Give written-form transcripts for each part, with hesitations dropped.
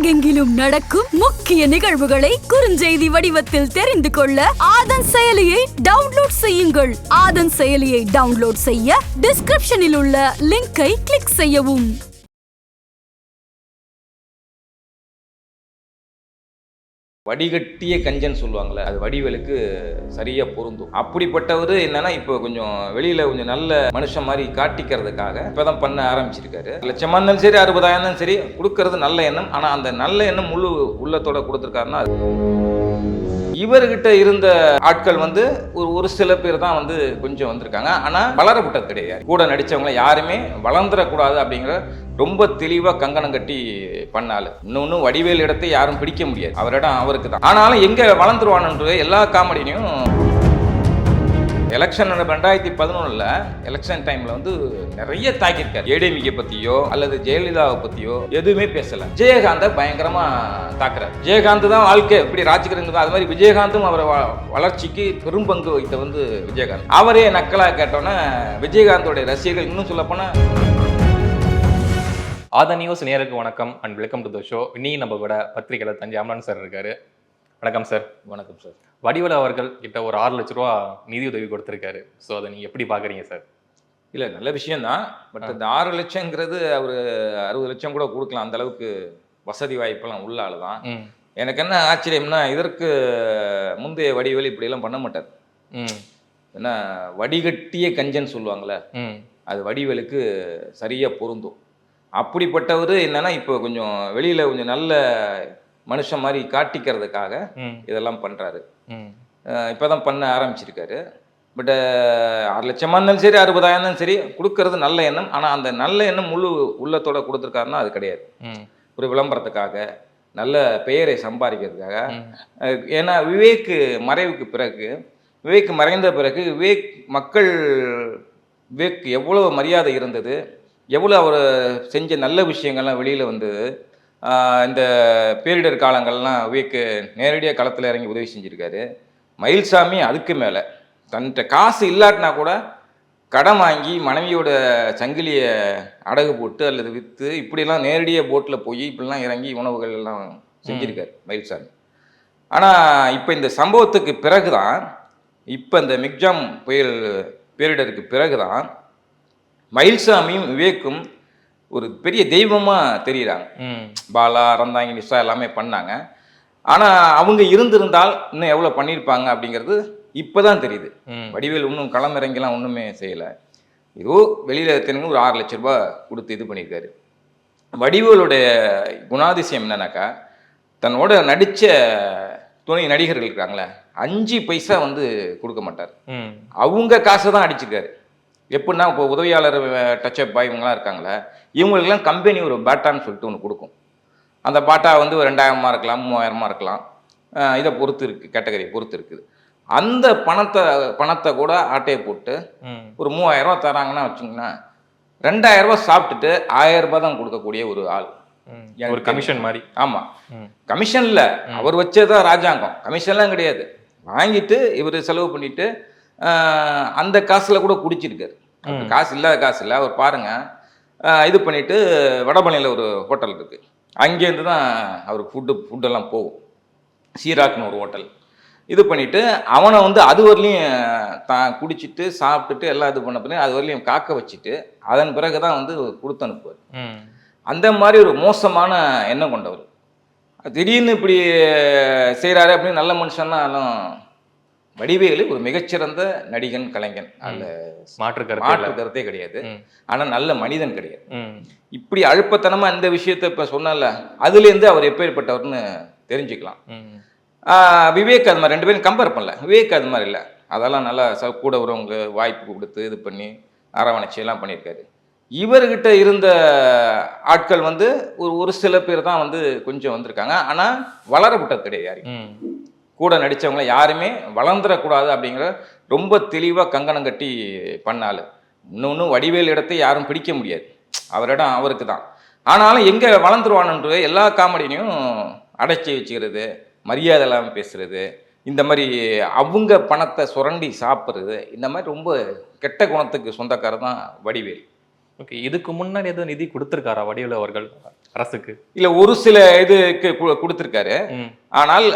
உலகெங்கிலும் நடக்கும் முக்கிய நிகழ்வுகளை குறுஞ்செய்தி வடிவத்தில் தெரிந்து கொள்ள ஆதன் செயலியை டவுன்லோட் செய்யுங்கள். ஆதன் செயலியை டவுன்லோட் செய்ய டிஸ்கிரிப்ஷனில் உள்ள லிங்கை கிளிக் செய்யவும். வடிகட்டிய கஞ்சன் சொல்லுவாங்கள்ல, அது வடிவேலுக்கு சரியா பொருந்தும். அப்படிப்பட்டவர் என்னன்னா இப்போ கொஞ்சம் வெளியில கொஞ்சம் நல்ல மனுஷன் மாதிரி காட்டிக்கிறதுக்காக இப்பதான் பண்ண ஆரம்பிச்சிருக்காரு. லட்சமா இருந்தாலும் சரி 60,000 இருந்தாலும் சரி கொடுக்கறது நல்ல எண்ணம். ஆனா அந்த நல்ல எண்ணம் முழு உள்ளத்தோட கொடுத்துருக்காருன்னா இவர்கிட்ட இருந்த ஆட்கள் ஒரு சில பேர் தான் கொஞ்சம் வந்திருக்காங்க. ஆனா வளரப்பட்டது கிடையாது. கூட நடிச்சவங்க யாருமே வளர்ந்துடக்கூடாது அப்படிங்கிற ரொம்ப தெளிவா கங்கணம் கட்டி பண்ணாலு. இன்னொன்னு வடிவேல் இடத்தை யாரும் பிடிக்க முடியாது, அவரிடம் அவருக்கு தான். ஆனாலும் எங்க வளர்ந்துருவானுன்ற எல்லா காமெடியும் எலெக்ஷன் 2011 எலெக்ஷன் டைம்ல நிறைய தாக்கியிருக்காரு. ஏடிஎம்கே பத்தியோ அல்லது ஜெயலலிதாவை பத்தியோ எதுவுமே பேசல. விஜயகாந்தை பயங்கரமா தாக்குறாரு. விஜயகாந்த் தான் வாழ்க்கை இப்படி ராஜ்கிரங்க தான். அது மாதிரி விஜயகாந்தும் அவரை வளர்ச்சிக்கு பெரும்பங்கு வைத்த விஜயகாந்த். அவரே நக்கலா கேட்டோன்னா விஜயகாந்தோட ரசிகர்கள் இன்னும் சொல்ல போனா. ஆதன் நியூஸ் நேயருக்கு வணக்கம் and welcome to the show. இன்னைக்கு நம்ம கூட பத்திரிகையாளர் தஞ்சை அமரன் சார் இருக்காரு. வணக்கம் சார். வணக்கம் சார். வடிவேலு அவர்கள் கிட்ட ஒரு 6 லட்ச ரூபா நிதி உதவி கொடுத்துருக்காரு. ஸோ அதை நீங்க எப்படி பாக்குறீங்க சார்? இல்லை, நல்ல விஷயம்தான். பட் அந்த 6 லட்சங்கிறது அவர் 60 லட்சம் கூட கொடுக்கலாம். அந்த அளவுக்கு வசதி வாய்ப்பெல்லாம் உள்ள ஆளு தான். எனக்கு என்ன ஆச்சரியம்னா, இதற்கு முந்தைய வடிவேலு இப்படியெல்லாம் பண்ண மாட்டார். ஏன்னா வடிகட்டிய கஞ்சன் சொல்லுவாங்கள்ல, அது வடிவேலுக்கு சரியா பொருந்தும். அப்படிப்பட்டவர் என்னன்னா இப்போ கொஞ்சம் வெளியில கொஞ்சம் நல்ல மனுஷன் மாதிரி காட்டிக்கிறதுக்காக இதெல்லாம் பண்றாரு. இப்பதான் பண்ண ஆரம்பிச்சிருக்காரு. பட் 6 லட்சமா இருந்தாலும் சரி 60,000 இருந்தாலும் சரி கொடுக்கறது நல்ல எண்ணம். ஆனா அந்த நல்ல எண்ணம் முழு உள்ளத்தோட கொடுத்துருக்காருன்னா அது கிடையாது. ஒரு விளம்பரத்துக்காக, நல்ல பெயரை சம்பாதிக்கிறதுக்காக. ஏன்னா விவேக் மறைந்த பிறகு விவேக் எவ்வளோ மரியாதை இருந்தது, எவ்வளோ அவர் செஞ்ச நல்ல விஷயங்கள்லாம் வெளியில் வந்தது. இந்த பேரிடர் காலங்கள்லாம் விவேக் நேரடியாக களத்தில் இறங்கி உதவி செஞ்சுருக்காரு. மயில்சாமி அதுக்கு மேலே தன்கிட்ட காசு இல்லாட்டினா கூட கடன் வாங்கி மனைவியோட சங்கிலியை அடகு போட்டு அல்லது விற்று இப்படிலாம் நேரடியாக போட்டில் போய் இப்படிலாம் இறங்கி உணவுகள் எல்லாம் செஞ்சுருக்காரு மயில்சாமி. ஆனால் இப்போ இந்த சம்பவத்துக்கு பிறகு தான், இப்போ இந்த மிக்ஜாம் புயல் பேரிடருக்கு பிறகு தான் மயில்சாமியும் விவேக்கும் ஒரு பெரிய தெய்வமாக தெரியுறாங்க. பாலா, அறந்தாங்கி, நிஷா எல்லாமே பண்ணாங்க. ஆனால் அவங்க இருந்திருந்தால் இன்னும் எவ்வளோ பண்ணியிருப்பாங்க அப்படிங்கிறது இப்போதான் தெரியுது. வடிவேல் இன்னும் களமிறங்கலாம் ஒன்றுமே செய்யலை. ஏதோ வெளியில் தெரிஞ்சு ஒரு 6 லட்ச ரூபா கொடுத்து இது பண்ணியிருக்காரு. வடிவேலுடைய குணாதிசயம் என்னன்னாக்கா, தன்னோட நடித்த துணை நடிகர்கள் இருக்காங்களே 5 பைசா கொடுக்க மாட்டார். அவங்க காசை தான் அடிச்சிருக்காரு. எப்படின்னா, இப்போ உதவியாளர் டச்சப் பாய் இவங்களாம் இருக்காங்களே, இவங்களுக்கெல்லாம் கம்பெனி ஒரு பாட்டான்னு சொல்லிட்டு ஒன்று கொடுக்கும். அந்த பாட்டா ஒரு 2,000 இருக்கலாம், 3,000 இருக்கலாம். இதை பொறுத்து இருக்குது, கேட்டகரியை பொறுத்து இருக்குது. அந்த பணத்தை கூட ஆட்டையை போட்டு ஒரு 3,000 தராங்கன்னா வச்சுங்கன்னா 2,000 சாப்பிட்டுட்டு 1,000 தான் கொடுக்கக்கூடிய ஒரு ஆள். ஒரு கமிஷன் மாதிரி. ஆமாம், கமிஷன் இல்லை, அவர் வச்சதான் ராஜாங்கம். கமிஷன்லாம் கிடையாது. வாங்கிட்டு இவர் செலவு பண்ணிட்டு அந்த காசில் கூட குடிச்சிருக்காரு. காசு இல்லாத காசு இல்லை. அவர் பாருங்க, இது பண்ணிட்டு வடபழனியில் ஒரு ஹோட்டல் இருக்கு, அங்கேருந்து தான் அவருக்கு ஃபுட்டெல்லாம் போகும். சீராக்னு ஒரு ஹோட்டல். இது பண்ணிட்டு அவனை அது வரலையும் தான் குடிச்சிட்டு சாப்பிட்டுட்டு எல்லாம் இது பண்ண பண்ணி அது வரலையும் காக்க வச்சுட்டு அதன் பிறகு தான் கொடுத்து அனுப்புவார். அந்த மாதிரி ஒரு மோசமான எண்ணம் கொண்டவர். திடீர்னு இப்படி செய்கிறாரு அப்படின்னு நல்ல மனுஷன்லாம் வடிவேலு ஒரு மிகச்சிறந்த நடிகன், கலைஞன். அதில் மாற்று கருத்தே கிடையாது. ஆனால் நல்ல மனிதன் கிடையாது. இப்படி அழுப்பத்தனமாக இந்த விஷயத்த இப்போ சொன்னல, அதுலேருந்து அவர் எப்பேற்பட்டவர்னு தெரிஞ்சுக்கலாம். விவேக் அது மாதிரி 2 பேரும் கம்பேர் பண்ணல. விவேக் அது மாதிரி இல்லை. அதெல்லாம் நல்லா கூட வரவங்க வாய்ப்பு கொடுத்து இது பண்ணி அரவணைச்சி எல்லாம் பண்ணியிருக்காரு. இவர்கிட்ட இருந்த ஆட்கள் ஒரு சில பேர் தான் கொஞ்சம் வந்திருக்காங்க. ஆனால் வளரப்பட்டது கிடையாது. கூட நடித்தவங்க யாருமே வளர்ந்துடக்கூடாது அப்படிங்கிற ரொம்ப தெளிவாக கங்கணம் கட்டி பண்ணாலு. இன்னொன்று வடிவேல் இடத்தை யாரும் பிடிக்க முடியாது, அவரிடம் அவருக்கு தான். ஆனாலும் எங்கே வளர்ந்துருவானுன்ற எல்லா காமெடியும் அடைச்சி வச்சுக்கிறது, மரியாதை இல்லாமல் பேசுறது, இந்த மாதிரி அவங்க பணத்தை சுரண்டி சாப்பிட்றது, இந்த மாதிரி ரொம்ப கெட்ட குணத்துக்கு சொந்தக்காரர் தான் வடிவேல். ஓகே, இதுக்கு முன்னாடி எதுவும் நிதி கொடுத்துருக்காரா வடிவேலு அவர்கள்? அரசுக்கு இல்ல ஒரு சில இதுக்கு கொடுத்துருக்காரு. ம். ஆனால்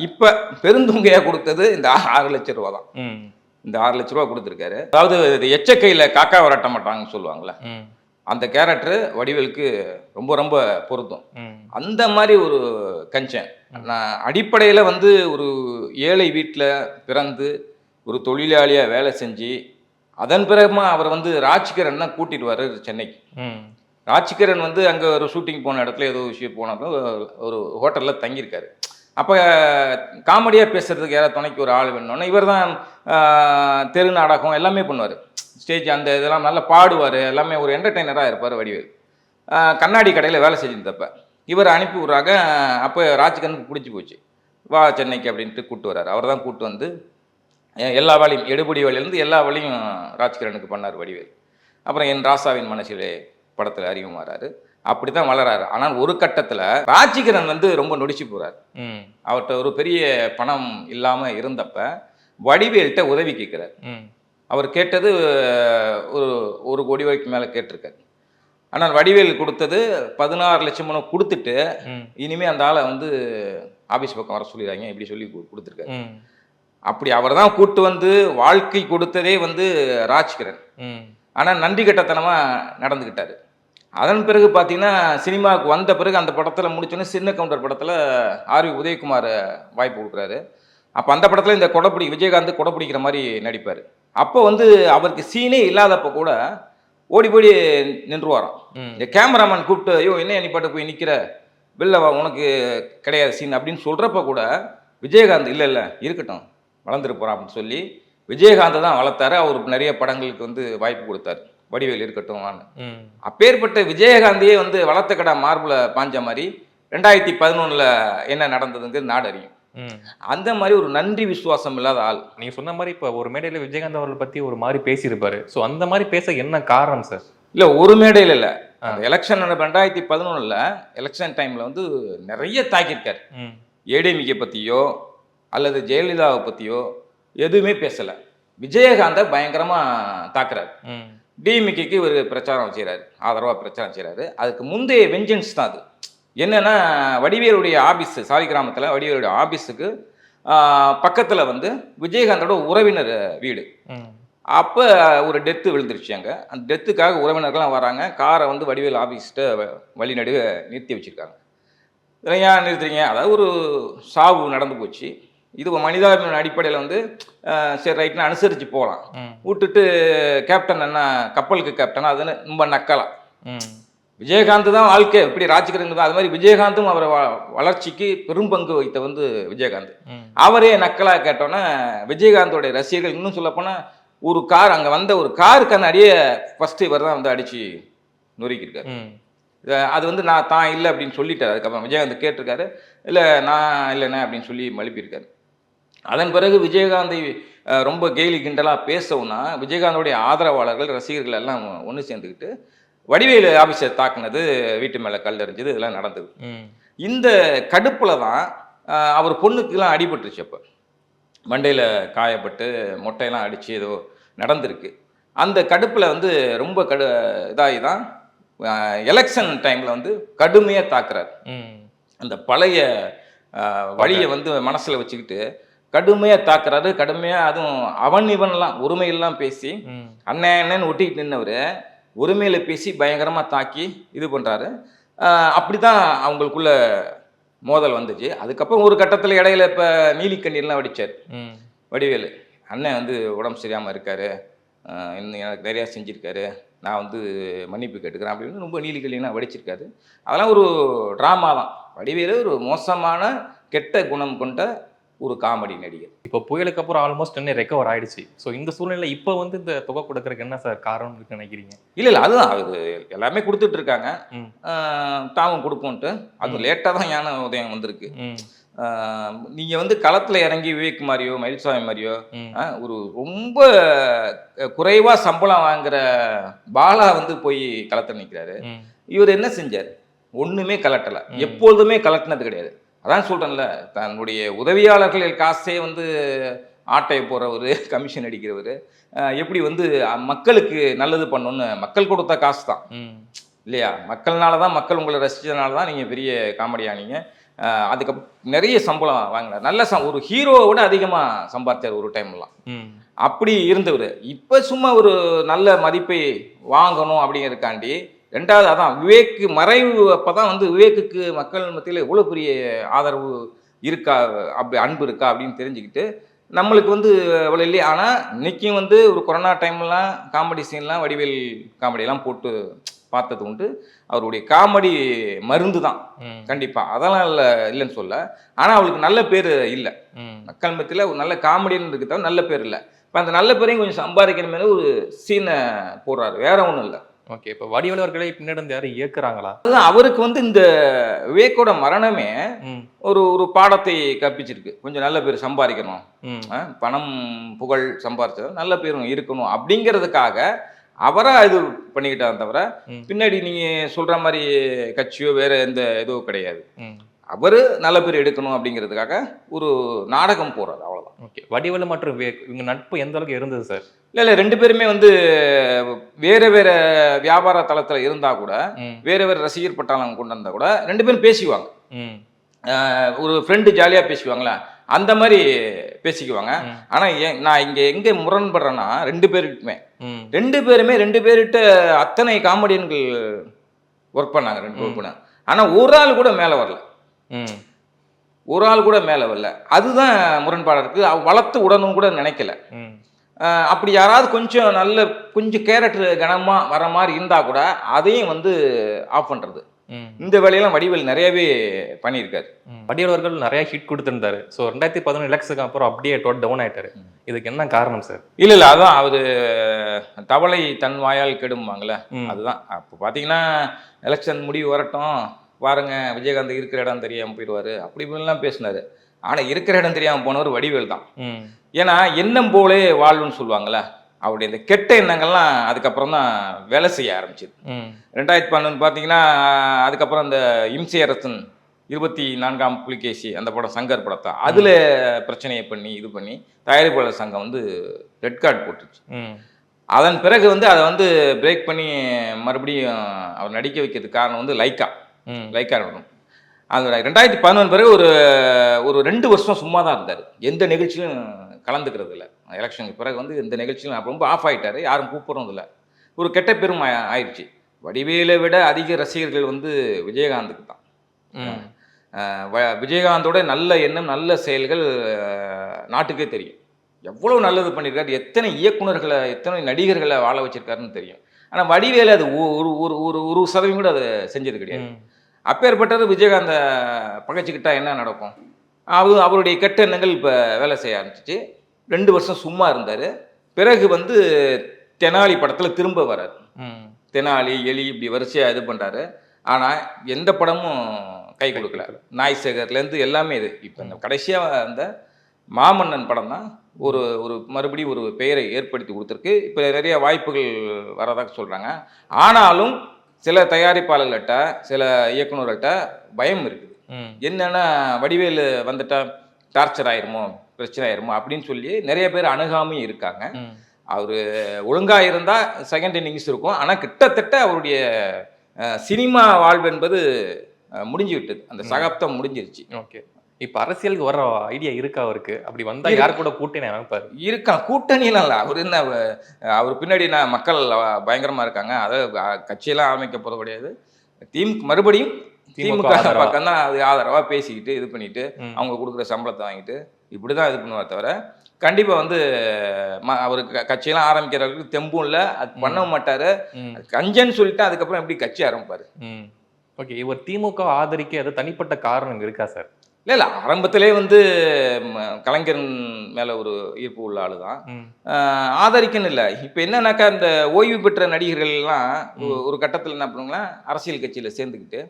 இப்ப பெருந்தொகையா கொடுத்தது இந்த 6 லட்சம் ரூபா தான். ம். இந்த 6 லட்ச ரூபா கொடுத்துருக்காரு. அதாவது எச்சக்கையில காக்கா வரட்ட மாட்டாங்கன்னு சொல்லுவாங்கல்ல, ம். அந்த கேரக்டர் வடிவேலுக்கு ரொம்ப ரொம்ப பொருத்தம். ம். அந்த மாதிரி ஒரு கஞ்சன். நான் அடிப்படையில வந்து ஒரு ஏழை வீட்டில் பிறந்து ஒரு தொழிலாளியா வேலை செஞ்சு அதன் பிறகுமா அவர் வந்து ராஜ்கிரண் தான் கூட்டிட்டு வர்றாரு சென்னைக்கு. ம். ராஜ்கிரண் வந்து அங்கே ஒரு ஷூட்டிங் போன இடத்துல ஏதோ விஷயம் போனாலும் ஒரு ஹோட்டலில் தங்கியிருக்காரு. அப்போ காமெடியாக பேசுறதுக்கு யாராவது துணைக்கு ஒரு ஆள் வேணும்னா இவர் தான் தெரு நாடகம் எல்லாமே பண்ணுவார். ஸ்டேஜ் அந்த இதெல்லாம் நல்லா பாடுவார். எல்லாமே ஒரு என்டர்டெய்னராக இருப்பார் வடிவேல். கண்ணாடி கடையில் வேலை செஞ்சிருந்தப்ப இவர் அனுப்பி விட்றாங்க. அப்போ ராஜ்கிரனுக்கு பிடிச்சி போச்சு. வா சென்னைக்கு அப்படின்ட்டு கூப்பிட்டு வர்றாரு. அவர் தான் கூப்பிட்டு வந்து எல்லா வேலையும் எடுபடி வேலையிலேருந்து எல்லா வேலையும் ராஜ்கிரனுக்கு பண்ணார் வடிவேல். அப்புறம் என் ராசாவின் மனசிலே படத்தில் அறிமுகமாறாரு. அப்படி தான் வளராரு. ஆனால் ஒரு கட்டத்தில் ராஜ்கிரண் வந்து ரொம்ப நொடிச்சு போகிறார். அவர்கிட்ட ஒரு பெரிய பணம் இல்லாமல் இருந்தப்ப வடிவேல்கிட்ட உதவி கேட்குறாரு. அவர் கேட்டது ஒரு கோடி ரூபாய்க்கு மேலே கேட்டிருக்காரு. ஆனால் வடிவேல் கொடுத்தது 16 லட்சம் கொடுத்துட்டு இனிமேல் அந்த ஆளை வந்து ஆஃபீஸ் பக்கம் வர சொல்லிடுறாங்க இப்படி சொல்லி கொடுத்துருக்காரு. அப்படி அவர் தான் கூட்டு வந்து வாழ்க்கை கொடுத்ததே வந்து ராஜ்கிரண். ஆனால் நன்றி கட்டத்தனமாக நடந்துக்கிட்டாரு. அதன் பிறகு பார்த்தீங்கன்னா சினிமாவுக்கு வந்த பிறகு அந்த படத்தில் முடிச்சோன்னே சின்ன கவுண்டர் படத்தில் ஆர்வி உதயகுமார் வாய்ப்பு கொடுக்குறாரு. அப்போ அந்த படத்தில் இந்த விஜயகாந்த் கொடை பிடிக்கிற மாதிரி நடிப்பார். அப்போ வந்து அவருக்கு சீனே இல்லாதப்போ கூட ஓடி போய் நின்றுவாராம். இந்த கேமராமேன் கூப்பிட்டு ஐயோ என்ன நீ பாட்டு போய் நிற்கிற வெளில வா உனக்கு கிடையாது சீன் அப்படின்னு சொல்கிறப்ப கூட விஜயகாந்த் இல்லை இருக்கட்டும் வளர்ந்துட்டு போகிறான் அப்படின்னு சொல்லி விஜயகாந்த் தான் வளர்த்தாரு. அவருக்கு நிறைய படங்களுக்கு வந்து வாய்ப்பு கொடுத்தாரு. வடிவேல் இருக்கட்டும் வான்னு. அப்பேற்பட்ட விஜயகாந்தையே வந்து வளர்த்த கடை மார்பில் பாஞ்ச மாதிரி 2011 என்ன நடந்ததுங்கிறது நாடு அறியும். அந்த மாதிரி ஒரு நன்றி விசுவாசம் இல்லாத ஆள். நீங்க சொன்ன மாதிரி இப்போ ஒரு மேடையில் விஜயகாந்த் அவர்களை பத்தி ஒரு மாதிரி பேசியிருப்பாரு. ஸோ அந்த மாதிரி பேச என்ன காரணம் சார்? இல்லை ஒரு மேடையில் இல்லை, அந்த எலெக்ஷன் 2011 எலெக்ஷன் டைம்ல வந்து நிறைய தாக்கியிருக்காரு. ஏடிஎம்கே பற்றியோ அல்லது ஜெயலலிதாவை பற்றியோ எதுவுமே பேசலை. விஜயகாந்தை பயங்கரமாக தாக்குறாரு. டிஎம்கேக்கு ஒரு பிரச்சாரம் செய்கிறாரு, ஆதரவாக பிரச்சாரம் செய்கிறாரு. அதுக்கு முந்தைய வெஞ்சன்ஸ் தான் அது. என்னென்னா வடிவேலுடைய ஆஃபீஸ் சாலிகிராமத்தில் வடிவேலுடைய ஆஃபீஸுக்கு பக்கத்தில் வந்து விஜயகாந்தோட உறவினர் வீடு. அப்போ ஒரு டெத்து விழுந்துருச்சு. அங்கே அந்த டெத்துக்காக உறவினர்கள்லாம் வராங்க. காரை வந்து வடிவேல் ஆஃபீஸ்கிட்ட வழிநடுக நிறுத்தி வச்சுருக்காங்க. ஏன் நிறுத்துறீங்க? அதாவது ஒரு சாவு நடந்து போச்சு. இது மனிதாபிமான அடிப்படையில் வந்து சரி ரைட்னு அனுசரித்து போகலாம். விட்டுட்டு கேப்டன் என்ன கப்பலுக்கு கேப்டனா அதுன்னு ரொம்ப நக்கலாம். விஜயகாந்த் தான் வாழ்க்கை இப்படி ராஜ்கிரண் தான். அது மாதிரி விஜயகாந்தும் அவரை வளர்ச்சிக்கு பெரும் பங்கு வைத்த வந்து விஜயகாந்த். அவரே நக்கலாக கேட்டோன்னே விஜயகாந்தோடைய ரசிகர்கள் இன்னும் சொல்லப்போனால் ஒரு கார் அங்கே வந்த ஒரு காருக்கான அடியே ஃபர்ஸ்ட் இவர் தான் வந்து அடித்து நொறுக்கியிருக்காரு. அது வந்து நான் தான் இல்லை அப்படின்னு சொல்லிட்டார். அதுக்கப்புறம் விஜயகாந்த் கேட்டிருக்காரு, இல்லை நான் இல்லைண்ணே அப்படின்னு சொல்லி மழுப்பியிருக்காரு. அதன் பிறகு விஜயகாந்தை ரொம்ப கேலி கிண்டலாக பேசவுன்னா விஜயகாந்தோடைய ஆதரவாளர்கள் ரசிகர்கள் எல்லாம் ஒன்று சேர்ந்துக்கிட்டு வடிவேலு ஆஃபீஸை தாக்குனது, வீட்டு மேலே கல் எறிஞ்சது, இதெல்லாம் நடந்தது. இந்த கடுப்பில் தான் அவர் பொண்ணுக்கெல்லாம் அடிபட்டுருச்சு. அப்போ மண்டையில் காயப்பட்டு மொட்டையெல்லாம் அடித்து ஏதோ நடந்திருக்கு. அந்த கடுப்பில் வந்து ரொம்ப இதாகி தான் எலெக்ஷன் டைமில் வந்து கடுமையாக தாக்குறாரு. அந்த பழைய வழியை வந்து மனசில் வச்சுக்கிட்டு கடுமையாக தாக்குறாரு. கடுமையாக அதுவும் அவன் இவன்லாம் உரிமையெல்லாம் பேசி அண்ணன் அண்ணன்னு ஒட்டிக்கிட்டு நின்றவர் உரிமையில் பேசி பயங்கரமாக தாக்கி இது பண்ணுறாரு. அப்படி தான் அவங்களுக்குள்ள மோதல் வந்துச்சு. அதுக்கப்புறம் ஒரு கட்டத்தில் இடையில இப்போ நீலிக்கண்ணீர்லாம் வடித்தார் வடிவேலு. அண்ணன் வந்து உடம்பு சரியாமல் இருக்காரு, இன்னும் எனக்கு நிறையா செஞ்சுருக்காரு, நான் வந்து மன்னிப்பு கேட்டுக்கிறேன் அப்படின்னு ரொம்ப நீலிக்கண்ணீர்லாம் வடிச்சிருக்காரு. அதெல்லாம் ஒரு ட்ராமா தான். வடிவேலு ஒரு மோசமான கெட்ட குணம் கொண்ட ஒரு காமெடி நடிகர். இப்போ புயலுக்கு அப்புறம் ஆல்மோஸ்ட் என்ன ரெக்கவர் ஆயிடுச்சு. ஸோ இந்த சூழ்நிலை இப்போ வந்து இந்த தொகை கொடுக்கறதுக்கு என்ன சார் காரணம் நினைக்கிறீங்க? இல்லை அதுதான் அது எல்லாமே கொடுத்துட்டு இருக்காங்க. தாவும் கொடுப்போன்ட்டு அது லேட்டாக தான் ஞான உதயம் வந்திருக்கு. நீங்கள் வந்து களத்தில் இறங்கி விவேக் மாதிரியோ மயில்சாமி மாதிரியோ ஒரு ரொம்ப குறைவாக சம்பளம் வாங்குற பாலா வந்து போய் களத்தில் நிற்கிறாரு. இவர் என்ன செஞ்சார்? ஒன்றுமே கலட்டலை, எப்பொழுதுமே கலட்டினது கிடையாது. அதான் சொல்கிறேன்ல, தன்னுடைய உதவியாளர்கள் காசே வந்து ஆட்டையை போகிறவர், கமிஷன் அடிக்கிறவர், எப்படி வந்து மக்களுக்கு நல்லது பண்ணணும்னு மக்கள் கொடுத்த காசு தான் இல்லையா? மக்கள்னால தான், மக்கள் உங்களை ரசிச்சதுனால தான் நீங்கள் பெரிய காமெடி ஆனீங்க. அதுக்கப்புறம் நிறைய சம்பளம் வாங்கினார். நல்ல ஒரு ஹீரோவை விட அதிகமாக சம்பாதிச்சார் ஒரு டைம்லாம். அப்படி இருந்தவர் இப்போ சும்மா ஒரு நல்ல மதிப்பை வாங்கணும் அப்படிங்கிறதுக்காண்டி, ரெண்டாவது அதான் விவேக் மறைவு. அப்போ தான் வந்து விவேக்குக்கு மக்கள் மத்தியில் எவ்வளோ பெரிய ஆதரவு இருக்கா, அப்படி அன்பு இருக்கா அப்படின்னு தெரிஞ்சுக்கிட்டு, நம்மளுக்கு வந்து அவ்வளோ இல்லையா. ஆனால் இன்றைக்கும் வந்து ஒரு கொரோனா டைம்லாம் காமெடி சீன்லாம் வடிவேல் காமெடியெல்லாம் போட்டு பார்த்தது உண்டு. அவருடைய காமெடி மருந்து தான் கண்டிப்பாக, அதெல்லாம் இல்லைன்னு சொல்ல. ஆனால் அவளுக்கு நல்ல பேர் இல்லை மக்கள் மத்தியில். ஒரு நல்ல காமெடின்னு இருக்கு தவிர நல்ல பேர் இல்லை. இப்போ அந்த நல்ல பேரையும் கொஞ்சம் சம்பாதிக்கணுமே ஒரு சீனை போடுறாரு, வேற ஒன்றும் இல்லை. ஓகே, இப்போ வடிவேலு அவர்களை பின்னாடி யாரும் இயக்குறாங்களா? அதுதான் அவருக்கு வந்து இந்த விவேக்கோட மரணமே ஒரு ஒரு பாடத்தை கற்பிச்சிருக்கு. கொஞ்சம் நல்ல பேர் சம்பாதிக்கணும், பணம் புகழ் சம்பாதிச்சது நல்ல பேரும் இருக்கணும் அப்படிங்கிறதுக்காக அவரா இது பண்ணிக்கிட்டான் தவிர, பின்னாடி நீங்க சொல்ற மாதிரி கட்சியோ வேற எந்த இதுவோ கிடையாது. அவரு நல்ல பேர் எடுக்கணும் அப்படிங்கிறதுக்காக ஒரு நாடகம் போறாரு, அவ்வளவுதான். ஓகே, வடிவேலு மற்றும் விவேக் இவங்க நட்பு எந்த அளவுக்கு இருந்தது சார்? இல்ல ரெண்டு பேருமே வந்து வேற வேற வியாபார தளத்துல இருந்தா கூட, வேற வேற ரசிகர் பட்டாளம் கொண்டு வந்தா கூட ரெண்டு பேரும் பேசிக்குவாங்க. ஒரு ஃப்ரெண்டு ஜாலியா பேசிக்குவாங்களா, அந்த மாதிரி பேசிக்குவாங்க. ஆனா நான் இங்க எங்க முரண்படுறேன்னா, ரெண்டு பேருகிட்ட அத்தனை காமெடியன்கள் ஒர்க் பண்ணாங்க, ரெண்டு ஒர்க் பண்ணாங்க. ஆனா ஒரு ஆள் கூட மேல வரல, அதுதான் முரண்பாடு இருக்கு. வளர்த்து உடனும் கூட நினைக்கல. அப்படி யாராவது கொஞ்சம் கேரக்டர் கனமா வர மாதிரி இருந்தா கூட அதையும் வந்து ஆஃப் பண்றது. இந்த வேலையெல்லாம் வடிவேல் நிறையவே பண்ணியிருக்காரு. வடிவேல் அவர்கள் நிறைய ஹிட் கொடுத்திருந்தாரு. ஸோ 2011 எலெக்ஷனுக்கு அப்புறம் அப்படியே டவுன் ஆயிட்டாரு. இதுக்கு என்ன காரணம் சார்? இல்ல அதான் அவரு தவளை தன் வாயால் கெடும்பாங்கல்ல, அதுதான். அப்போ பார்த்தீங்கன்னா எலெக்ஷன் முடிவு வரட்டும் பாருங்க, விஜயகாந்த் இருக்கிற இடம் தெரியாமல் போயிடுவாரு அப்படி இப்படிலாம் பேசினாரு. ஆனால் இருக்கிற இடம் தெரியாமல் போனவர் வடிவேல் தான். ஏன்னா எண்ணம் போலே வாழ்வுன்னு சொல்லுவாங்கள்ல, அவருடைய இந்த கெட்ட எண்ணங்கள்லாம் அதுக்கப்புறம் தான் வேலை செய்ய ஆரம்பிச்சிது. 2011 பார்த்தீங்கன்னா அதுக்கப்புறம் அந்த இம்சை அரசன் 24ஆம் புலிகேசி அந்த படம், சங்கர் படத்தை அதில் பிரச்சனையை பண்ணி இது பண்ணி தயாரிப்பாளர் சங்கம் வந்து ரெட் கார்டு போட்டுருச்சு. அதன் பிறகு வந்து அதை வந்து பிரேக் பண்ணி மறுபடியும் அவர் நடிக்க வைக்கிறதுக்கு காரணம் வந்து லைக்கா இருக்கணும். அந்த 2011 பிறகு ஒரு 2 வருஷம் சும்மா தான் இருந்தார், எந்த நிகழ்ச்சியும் கலந்துக்கிறது இல்லை. எலெக்ஷனுக்கு பிறகு வந்து எந்த நிகழ்ச்சியும் ரொம்ப ஆஃப் ஆகிட்டார், யாரும் கூப்பிட்றதும் இல்லை. ஒரு கெட்ட பெரும் ஆயிடுச்சு. வடிவேலை விட அதிக ரசிகர்கள் வந்து விஜயகாந்துக்கு தான். விஜயகாந்தோட நல்ல எண்ணம் நல்ல செயல்கள் நாட்டுக்கே தெரியும். எவ்வளோ நல்லது பண்ணியிருக்காரு, எத்தனை இயக்குநர்களை எத்தனை நடிகர்களை வாழ வச்சிருக்காருன்னு தெரியும். ஆனால் வடிவேலு அது ஒரு சதவீதம் கூட அதை செஞ்சது கிடையாது. அப்பேற்பட்டது விஜயகாந்த பகைச்சிக்கிட்டா என்ன நடக்கும்? அவருடைய கெட்ட எண்ணங்கள் இப்போ வேலை செய்ய ஆரம்பிச்சிச்சு. 2 வருஷம் சும்மா இருந்தார். பிறகு வந்து தெனாலி படத்தில் திரும்ப வர்றார். தெனாலி எலி இப்படி வரிசையாக இது பண்ணுறாரு. ஆனால் எந்த படமும் கை கொடுக்கல. நாய் சேகர்லேருந்து எல்லாமே இது. இப்போ இந்த கடைசியாக அந்த மாமன்னன் படம் தான் ஒரு மறுபடியும் ஒரு பெயரை ஏற்படுத்தி கொடுத்துருக்கு. இப்போ நிறைய வாய்ப்புகள் வரதாக சொல்கிறாங்க. ஆனாலும் சில தயாரிப்பாளர்கள்ட்ட சில இயக்குநர்கள்ட்ட பயம் இருக்குது. என்னன்னா வடிவேலு வந்துட்டா டார்ச்சர் ஆயிருமோ, பிரச்சனை ஆயிருமோ அப்படின்னு சொல்லி நிறைய பேர் அணுகாமையும் இருக்காங்க. அவர் ஒழுங்காக இருந்தால் செகண்ட் இன்னிங்ஸ் இருக்கும். ஆனால் கிட்டத்தட்ட அவருடைய சினிமா வாழ்வு என்பது முடிஞ்சு விட்டது, அந்த சகாப்தம் முடிஞ்சிருச்சு. ஓகே, இப்போ அரசியலுக்கு வர ஐடியா இருக்கா அவருக்கு? அப்படி வந்தா யார் கூட கூட்டணி அமைப்பாரு? இருக்கான், கூட்டணியெல்லாம் இல்லை. அவர் என்ன, அவர் பின்னாடி மக்கள் பயங்கரமா இருக்காங்க. அதாவது கட்சியெல்லாம் அமைக்க போறது கிடையாது. மறுபடியும் திமுக பக்கம் தான் அது ஆதரவா பேசிக்கிட்டு இது பண்ணிட்டு அவங்க கொடுக்குற சம்பளத்தை வாங்கிட்டு இப்படிதான் இது பண்ணுவார் தவிர கண்டிப்பா வந்து அவருக்கு கட்சியெல்லாம் ஆரம்பிக்கிறவங்களுக்கு தெம்பும் இல்லை, அது பண்ண மாட்டாரு. கஞ்சன்னு சொல்லிட்டு அதுக்கப்புறம் எப்படி கட்சி ஆரம்பிப்பாரு? ஓகே, இவர் திமுக ஆதரிக்க அது தனிப்பட்ட காரணம் இருக்கா சார்? இல்லை ஆரம்பத்திலே வந்து கலைஞர் மேலே ஒரு ஈர்ப்பு உள்ள ஆளு தான், ஆதரிக்கன்னு இல்லை. இப்போ என்னன்னாக்கா இந்த ஓய்வு பெற்ற நடிகர்கள்லாம் ஒரு கட்டத்தில் என்ன பண்ணுவாங்கன்னா அரசியல் கட்சியில் சேர்ந்துக்கிட்டு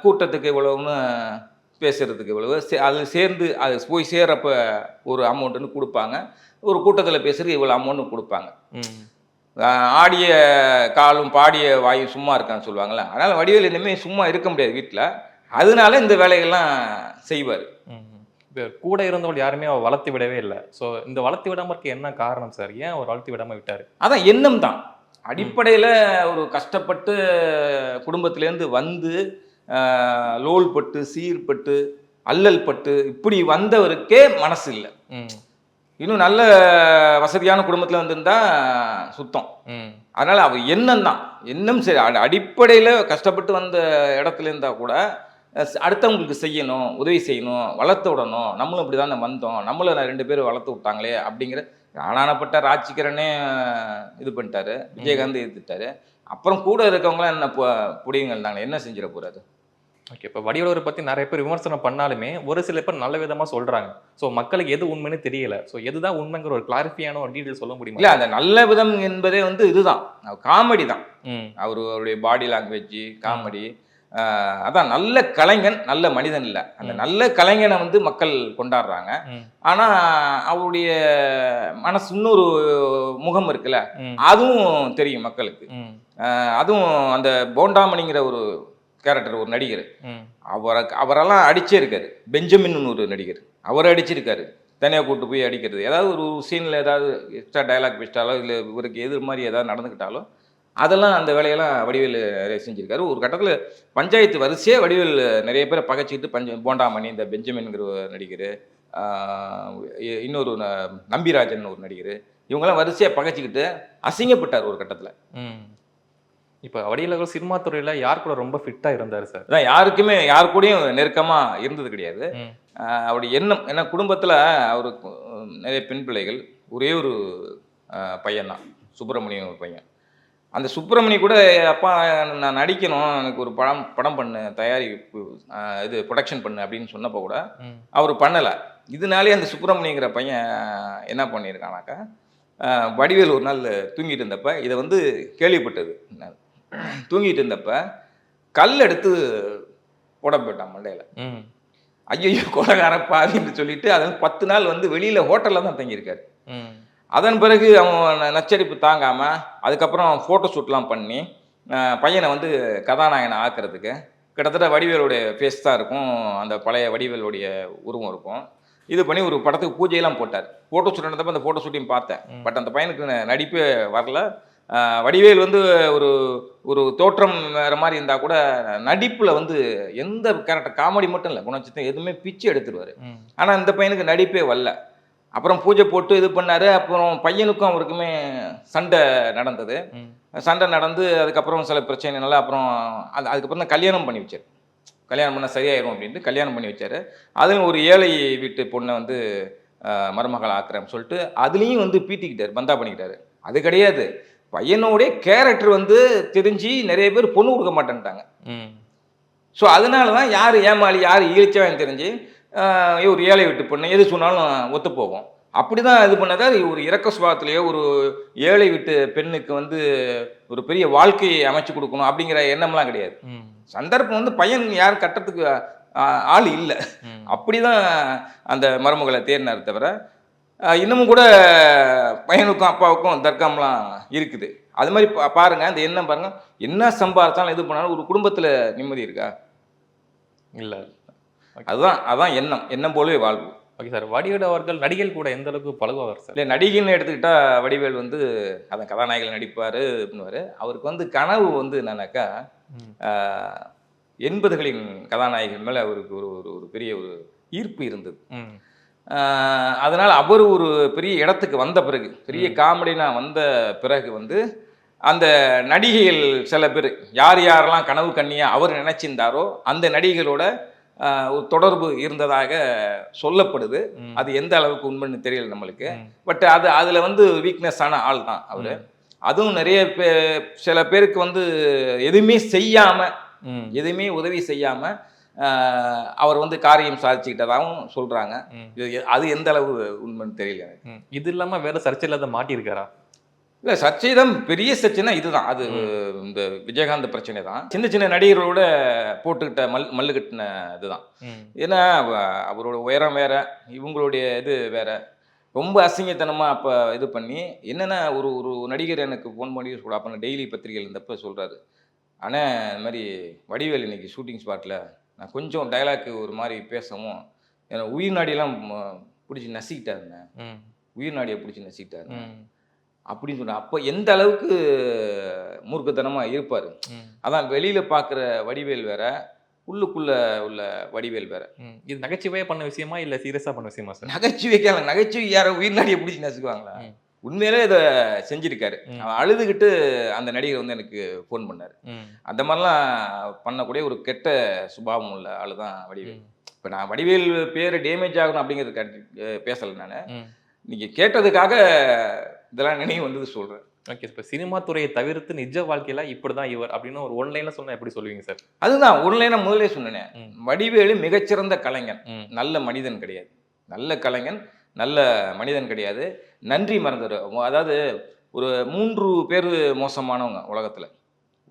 கூட்டத்துக்கு இவ்வளவுன்னு பேசுறதுக்கு இவ்வளவு அது சேர்ந்து அது போய் சேர்றப்ப ஒரு அமௌண்ட்டுன்னு கொடுப்பாங்க, ஒரு கூட்டத்தில் பேசுறதுக்கு இவ்வளோ அமௌண்ட்டு கொடுப்பாங்க. ஆடிய காலும் பாடிய வாயும் சும்மா இருக்கான்னு சொல்லுவாங்களே. அதனால் வடிவேலு இனிமேல் சும்மா இருக்க முடியாது வீட்டில், அதனால இந்த வேலைகள்லாம் செய்வார். கூட இருந்தவங்க யாருமே அவர் வளர்த்து விடவே இல்லை. ஸோ இந்த வளர்த்து விடாமல் இருக்க என்ன காரணம் சார்? ஏன் அவர் வளர்த்து விடாமல் விட்டார்? அதான் எண்ணம் தான். அடிப்படையில் ஒரு கஷ்டப்பட்டு குடும்பத்திலேருந்து வந்து லோல் பட்டு சீர்பட்டு அல்லல் பட்டு இப்படி வந்தவருக்கே மனசு இல்லை. இன்னும் நல்ல வசதியான குடும்பத்தில் வந்திருந்தா சுத்தம். அதனால அவர் எண்ணம் சரி, அடிப்படையில் கஷ்டப்பட்டு வந்த இடத்துல இருந்தா கூட அடுத்தவங்களுக்கு செய்யணும், உதவி செய்யணும், வளர்த்து விடணும், நம்மளும் இப்படி தானே வந்தோம், நம்மள 2 பேரும் வளர்த்து விட்டாங்களே அப்படிங்கிற ஆனானப்பட்ட ராஜ்கிரனே இது பண்ணிட்டாரு, விஜயகாந்த் எதிர்த்துட்டாரு. அப்புறம் கூட இருக்கவங்களாம் என்ன புடிங்க இருந்தாங்க, என்ன செஞ்சிட போறாரு? ஓகே, இப்போ வடிவேலரை பற்றி நிறைய பேர் விமர்சனம் பண்ணாலுமே ஒரு சில பேர் நல்ல விதமாக சொல்கிறாங்க. ஸோ மக்களுக்கு எது உண்மைன்னு தெரியல. ஸோ எதுதான் உண்மைங்கிற ஒரு கிளாரிஃபியான ஒரு டீட்டெயில் சொல்ல முடியுமா? இல்லை, அந்த நல்ல விதம் என்பதே வந்து இதுதான், காமெடி தான். அவருடைய பாடி லாங்குவேஜ் காமெடி, அதான் நல்ல கலைஞன், நல்ல மனிதன் இல்லை. அந்த நல்ல கலைஞனை வந்து மக்கள் கொண்டாடுறாங்க. ஆனால் அவருடைய மனசு இன்னொரு முகம் இருக்குல்ல, அதுவும் தெரியும் மக்களுக்கு. அதுவும் அந்த போண்டாமணிங்கிற ஒரு கேரக்டர், ஒரு நடிகர், அவரெல்லாம் அடிச்சே இருக்காரு. பெஞ்சமின் ஒரு நடிகர், அவரை அடிச்சிருக்காரு. தனியாக கூட்டு போய் அடிக்கிறது, ஏதாவது ஒரு சீனில் ஏதாவது எக்ஸ்ட்ரா டைலாக் பேசிட்டாலோ இல்லை இவருக்கு எதிர் மாதிரி ஏதாவது நடந்துக்கிட்டாலோ அதெல்லாம் அந்த வேலையெல்லாம் வடிவேல் செஞ்சுருக்காரு. ஒரு கட்டத்தில் பஞ்சாயத்து வரிசையாக வடிவேல் நிறைய பேரை பகைச்சிக்கிட்டு போண்டாமணி, இந்த பெஞ்சமின்ங்கிற நடிகர், இன்னொரு நம்பிராஜன் ஒரு நடிகர், இவங்கெல்லாம் வரிசையாக பகைச்சிக்கிட்டு அசிங்கப்பட்டார் ஒரு கட்டத்தில். இப்போ வடிவேலு சினிமா துறையில் யார் கூட ரொம்ப ஃபிட்டாக இருந்தார் சார்? அதான் யாருக்குமே யார் கூடயும் நெருக்கமாக இருந்தது கிடையாது. அவருடைய எண்ணம் என்ன, குடும்பத்தில் அவருக்கு நிறைய பெண் பிள்ளைகள், ஒரே ஒரு பையன்தான் சுப்பிரமணியம் ஒரு பையன். அந்த சுப்பிரமணி கூட அப்பா நான் நடிக்கணும், எனக்கு ஒரு படம் பண்ணு, தயாரிப்பு இது ப்ரொடக்ஷன் பண்ணு அப்படின்னு சொன்னப்போ கூட அவர் பண்ணலை. இதனாலே அந்த சுப்பிரமணியங்கிற பையன் என்ன பண்ணியிருக்கானாக்கா, வடிவேல் ஒரு நாள் தூங்கிட்டு இருந்தப்ப இதை வந்து கேள்விப்பட்டது. தூங்கிட்டு இருந்தப்ப கல் எடுத்து போட போயிட்டான் மண்டையில். ஐயோ கொலகாரப்பா அப்படின்னு சொல்லிட்டு அதை 10 நாள் வந்து வெளியில் ஹோட்டலில் தான் தங்கியிருக்காரு. அதன் பிறகு அவன் நச்சரிப்பு தாங்காமல் அதுக்கப்புறம் ஃபோட்டோ ஷூட்லாம் பண்ணி பையனை வந்து கதாநாயகனை ஆக்கிறதுக்கு கிட்டத்தட்ட வடிவேலுடைய ஃபேஸ் தான் இருக்கும், அந்த பழைய வடிவேலுடைய உருவம் இருக்கும். இது பண்ணி ஒரு படத்துக்கு பூஜையெல்லாம் போட்டார். ஃபோட்டோ ஷூட் நடந்தப்போ அந்த ஃபோட்டோ ஷூட்டையும் பார்த்தேன். பட் அந்த பையனுக்கு நடிப்பே வரல. வடிவேல் வந்து ஒரு தோற்றம் வேறு மாதிரி இருந்தால் கூட நடிப்பில் வந்து எந்த கேரக்டர், காமெடி மட்டும் இல்லை, குணச்சித்தம் எதுவுமே பிச்சு எடுத்துருவார். ஆனால் இந்த பையனுக்கு நடிப்பே வரல. அப்புறம் பூஜை போட்டு இது பண்ணார். அப்புறம் பையனுக்கும் அவருக்குமே சண்டை நடந்தது. சண்டை நடந்து அதுக்கப்புறம் சில பிரச்சனைனால அப்புறம் அதுக்கப்புறம் தான் கல்யாணம் பண்ணி வச்சார். கல்யாணம் பண்ண சரியாயிரும் அப்படின்ட்டு கல்யாணம் பண்ணி வச்சார். அதுவும் ஒரு ஏழை வீட்டு பொண்ணை வந்து மருமகள் ஆக்குறேன்னு சொல்லிட்டு அதுலேயும் வந்து பீட்டிக்கிட்டார், பந்தா பண்ணிக்கிட்டாரு. அது கிடையாது, பையனோடைய கேரக்டர் வந்து தெரிஞ்சு நிறைய பேர் பொண்ணு கொடுக்க மாட்டேன்ட்டாங்க. ஸோ அதனால தான் யார் ஏமாளி யார் ஈழ்ச்சவன் தெரிஞ்சு ஒரு ஏழை வீட்டு பொண்ணு எது சொன்னாலும் ஒத்து போகும். அப்படி தான் இது பண்ணதா. ஒரு இறக்க சுபாவத்திலேயோ ஒரு ஏழை வீட்டு பெண்ணுக்கு வந்து ஒரு பெரிய வாழ்க்கையை அமைச்சு கொடுக்கணும் அப்படிங்கிற எண்ணம்லாம் கிடையாது. சந்தர்ப்பம் வந்து பையன் யார் கட்டத்துக்கு ஆள் இல்லை, அப்படிதான் அந்த மருமகளை தேடினார். தவிர இன்னமும் கூட பையனுக்கும் அப்பாவுக்கும் தர்க்கம்லாம் இருக்குது. அது மாதிரி பாருங்க, அந்த எண்ணம் பாருங்க, என்ன சம்பாதிச்சாலும் இது பண்ணாலும் ஒரு குடும்பத்தில் நிம்மதி இருக்கா? இல்லை. அதுதான் எண்ணம் போலவே வாழ்வு. ஓகே சார், வடிவேல் அவர்கள் நடிகர்கள் கூட எந்த அளவுக்கு பழகுவார் சார்? இல்லை, நடிகைன்னு எடுத்துக்கிட்டா வடிவேல் வந்து அதான் கதாநாயகர்கள் நடிப்பார் பண்ணுவார். அவருக்கு வந்து கனவு வந்து என்னன்னாக்கா 80களின் கதாநாயகன் மேலே அவருக்கு ஒரு பெரிய ஒரு ஈர்ப்பு இருந்தது. அதனால் அவர் ஒரு பெரிய இடத்துக்கு வந்த பிறகு, பெரிய காமெடினா வந்த பிறகு வந்து அந்த நடிகைகள் சில பேர் யாரெல்லாம் கனவு கண்ணியாக அவர் நினைச்சிருந்தாரோ அந்த நடிகைகளோட ஒரு தொடர்பு இருந்ததாக சொல்லப்படுது. அது எந்த அளவுக்கு உண்மைன்னு தெரியல நம்மளுக்கு. பட் அதில் வந்து வீக்னஸான ஆள் தான் அவர். அதுவும் நிறைய சில பேருக்கு வந்து எதுவுமே உதவி செய்யாமல் அவர் வந்து காரியம் சாதிச்சுக்கிட்டதாகவும் சொல்கிறாங்க. அது எந்த அளவு உண்மைன்னு தெரியல. இது இல்லாமல் வேறு சர்ச்சை இல்லாத மாட்டியிருக்காரா? இல்லை, சர்ச்சை தான், பெரிய சர்ச்சைனா இதுதான். அது இந்த விஜயகாந்த் பிரச்சனை தான். சின்ன சின்ன நடிகர்களோட போட்டுக்கிட்ட மல்லு கட்டின இதுதான். ஏன்னா அவரோட உயரம் வேற, இவங்களுடைய இது வேற. ரொம்ப அசிங்கத்தனமாக அப்போ இது பண்ணி என்னென்னா ஒரு நடிகர் எனக்கு ஃபோன் பண்ணி சொல்ல, அப்போ டெய்லி பத்திரிகையில் இருந்தப்போ சொல்கிறாரு, ஆனால் இந்த மாதிரி வடிவேல் இன்னைக்கு ஷூட்டிங் ஸ்பாட்டில் நான் கொஞ்சம் டைலாக்கு ஒரு மாதிரி பேசவும் எனக்கு உயிர் நாடியெல்லாம் பிடிச்சி நசிக்கிட்டாருங்க. உயிர் நாடியை பிடிச்சி நசிக்கிட்டாரு. அப்படின்னு சொன்னார். அப்போ எந்த அளவுக்கு மூர்க்கத்தனமாக இருப்பார். அதான் வெளியில் பார்க்குற வடிவேல் வேற, உள்ளுக்குள்ள உள்ள வடிவேல் வேற. இது நகைச்சுவையா பண்ண விஷயமா இல்லை சீரியஸாக பண்ண விஷயமா சார்? நகைச்சுவைக்கான நகைச்சுவை யாரோ உயிர்நாடியை பிடிச்சி நசுக்குவாங்களா? உண்மையிலே இதை செஞ்சிருக்காரு. அவன் அழுதுகிட்டு அந்த நடிகர் வந்து எனக்கு ஃபோன் பண்ணார். அந்த மாதிரிலாம் பண்ணக்கூடிய ஒரு கெட்ட சுபாவம் உள்ள ஆளு தான் வடிவேல். இப்போ நான் வடிவேல் பேர் டேமேஜ் ஆகணும் அப்படிங்கிறது பேசலை. நான் நீங்கள் கேட்டதுக்காக இதெல்லாம் நினைவு வந்தது சொல்கிறேன். ஓகே, இப்போ சினிமா துறையை தவிர்த்து நிஜ வாழ்க்கையில இப்படிதான் இவர் அப்படின்னு ஒரு ஒன்லைன்ல சொன்னா எப்படி சொல்லுவீங்க சார்? அதுதான் ஒன்லைனா முதலே சொன்னேன். வடிவேலு மிகச்சிறந்த கலைஞன், நல்ல மனிதன் கிடையாது. நல்ல கலைஞன், நல்ல மனிதன் கிடையாது. நன்றி மறந்தவர். அதாவது ஒரு 3 பேர் மோசமானவங்க உலகத்தில்.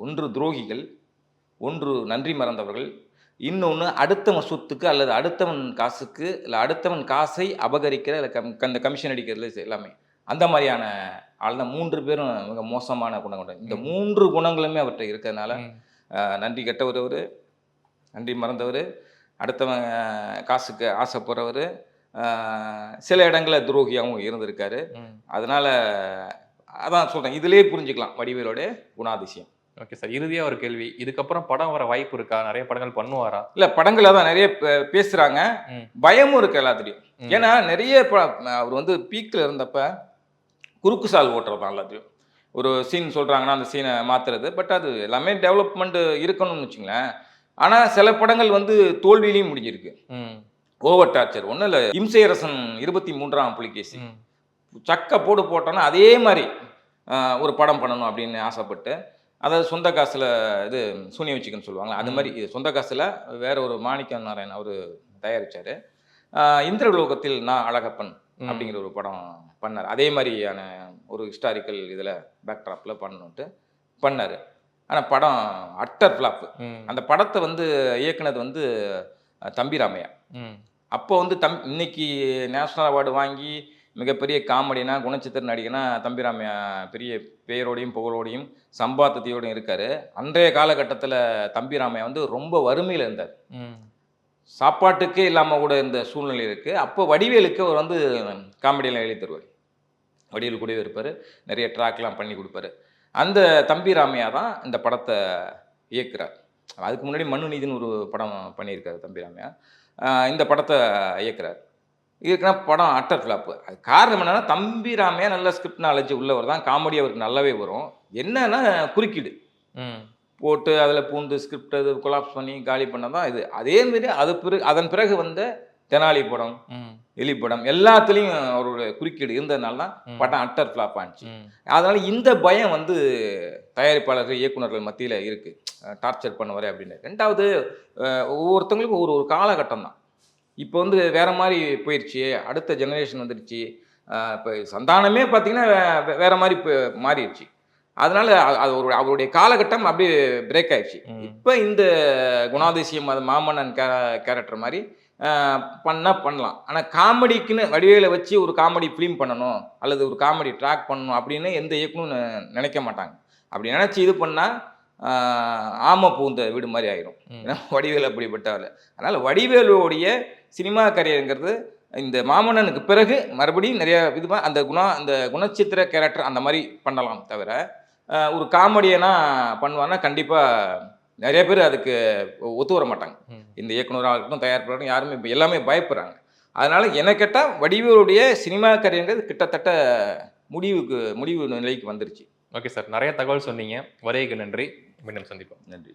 1 துரோகிகள், 1 நன்றி மறந்தவர்கள், இன்னொன்று அடுத்தவன் சொத்துக்கு அல்லது அடுத்தவன் காசுக்கு இல்லை அடுத்தவன் காசை அபகரிக்கிற இல்லை அந்த கமிஷன் அடிக்கிறதுல எல்லாமே அந்த மாதிரியான ஆள் தான். 3 பேரும் மிக மோசமான குணம் கொண்டது. இந்த 3 குணங்களுமே அவர்கிட்ட இருக்கிறதுனால நன்றி கெட்டவர் அவர், நன்றி மறந்தவர், அடுத்தவன் காசுக்கு ஆசைப்படுறவர், சில இடங்களில் துரோகியாகவும் இருந்திருக்காரு. அதனால அதான் சொல்கிறேன், இதிலே புரிஞ்சுக்கலாம் வடிவேலோடைய குணாதிசயம். ஓகே சார், இறுதியாக ஒரு கேள்வி, இதுக்கப்புறம் படம் வர வாய்ப்பு இருக்கா? நிறைய படங்கள் பண்ணுவாரா? இல்லை, படங்கள் தான் நிறைய பேசுகிறாங்க. பயமும் இருக்கு எல்லாத்துலேயும். ஏன்னா நிறைய அவர் வந்து பீக்கில் இருந்தப்ப குறுக்கு சால் ஓட்டுறது தான் எல்லாத்தையும். ஒரு சீன் சொல்கிறாங்கன்னா அந்த சீனை மாற்றுறது. பட் அது எல்லாமே டெவலப்மெண்ட் இருக்கணும்னு வச்சுங்களேன். ஆனால் சில படங்கள் வந்து தோல்வியிலையும் முடிஞ்சிருக்கு. ஓவர் டார்ச்சர் ஒன்றும் இல்லை, இம்சையரசன் 23ஆம் புலிகேசி சக்க போட்டோன்னா அதே மாதிரி ஒரு படம் பண்ணணும் அப்படின்னு ஆசைப்பட்டு, அதாவது சொந்த காசில் இது சூனிய வச்சுக்கன்னு சொல்லுவாங்களா, அது மாதிரி இது சொந்த காசில் வேற ஒரு மாணிக்க நாராயணன் அவர் தயாரித்தார். இந்திரலோகத்தில் நான் அழகப்பன் அப்படிங்கிற ஒரு படம் பண்ணார். அதே மாதிரியான ஒரு ஹிஸ்டாரிக்கல் இதில் பேக்ட்ராப்பில் பண்ணணுன்ட்டு பண்ணார். ஆனால் படம் அட்டர் ஃப்ளாப். அந்த படத்தை வந்து இயக்குனது வந்து தம்பி ராமையா. அப்போ வந்து இன்னைக்கு நேஷ்னல் அவார்டு வாங்கி மிகப்பெரிய காமெடினா குணச்சித்திர நடிகனா தம்பி ராமையா பெரிய பெயரோடையும் புகழோடையும் சம்பாத்தியோடையும் இருக்கார். அன்றைய காலகட்டத்தில் தம்பி ராமையா வந்து ரொம்ப வறுமையில் இருந்தார். சாப்பாட்டுக்கே இல்லாமல் கூட இந்த சூழ்நிலை இருக்குது. அப்போ வடிவேலுக்கு அவர் வந்து காமெடியெல்லாம் எழுதி தருவார். வடிவேல் கூடவே இருப்பார், நிறைய ட்ராக்லாம் பண்ணி கொடுப்பாரு. அந்த தம்பி ராமையா தான் இந்த படத்தை இயக்குறார். அதுக்கு முன்னாடி மனு நீதினு ஒரு படம் பண்ணியிருக்காரு தம்பி ராமையா. இந்த படத்தை இயக்குறார். இதுக்குன்னா படம் அட்டர் ஃப்ளாப்பு. அது காரணம் என்னென்னா, தம்பி ராமையா நல்ல ஸ்கிரிப்ட் நாலேஜ் உள்ளவர் தான், காமெடி அவருக்கு நல்லாவே வரும். என்னன்னா குறுக்கீடு போட்டு அதில் பூந்து ஸ்கிரிப்ட் அது கொலாப்ஸ் பண்ணி காலி பண்ண தான் இது. அதேமாரி அதன் பிறகு வந்த தெனாலி படம், எலி படம் எல்லாத்துலேயும் அவரோட குறுக்கீடு இருந்ததுனால தான் படம் அட்டர் ஃப்ளாப் ஆனிச்சு. அதனால் இந்த பயம் வந்து தயாரிப்பாளர்கள் இயக்குநர்கள் மத்தியில் இருக்குது, டார்ச்சர் பண்ணுவார் அப்படின்னு. ரெண்டாவது, ஒவ்வொருத்தவங்களுக்கும் ஒரு காலகட்டம் தான். இப்போ வந்து வேறு மாதிரி போயிடுச்சு, அடுத்த ஜெனரேஷன் வந்துடுச்சு. இப்போ சந்தானமே பார்த்திங்கன்னா வேறு மாதிரி மாறிடுச்சு. அதனால் அது அவருடைய காலகட்டம் அப்படியே பிரேக் ஆயிடுச்சு. இப்போ இந்த குணாதிசயம் அது மாமன்னன் கேரக்டர் மாதிரி பண்ணலாம். ஆனால் காமெடிக்குன்னு வடிவேலை வச்சு ஒரு காமெடி ஃபிலிம் பண்ணணும் அல்லது ஒரு காமெடி ட்ராக் பண்ணணும் அப்படின்னு எந்த இயக்குனும் நினைக்க மாட்டாங்க. அப்படி நினச்சி இது பண்ணால் ஆமை பூந்த வீடு மாதிரி ஆயிரும். ஏன்னா வடிவேல் அப்படிப்பட்டவர். அதனால் வடிவேலுடைய சினிமா கரியருங்கிறது இந்த மாமன்னனுக்கு பிறகு மறுபடியும் நிறைய விதமாக அந்த குணச்சித்திர கேரக்டர் அந்த மாதிரி பண்ணலாம். தவிர ஒரு காமெடியனா பண்ணுவான்னா கண்டிப்பாக நிறைய பேர் அதுக்கு ஒத்து வர மாட்டாங்க. இந்த இயக்குனராக இருக்கட்டும், தயாரிப்பாளர்கள் யாருமே இப்போ எல்லாமே பயப்படுறாங்க. அதனால் என்ன கேட்டால் வடிவேலுடைய சினிமா கரியங்கிறது கிட்டத்தட்ட முடிவு நிலைக்கு வந்துருச்சு. ஓகே சார், நிறைய தகவல் சொன்னீங்க. வரைக்கு நன்றி. மீண்டும் சந்திப்போம். நன்றி.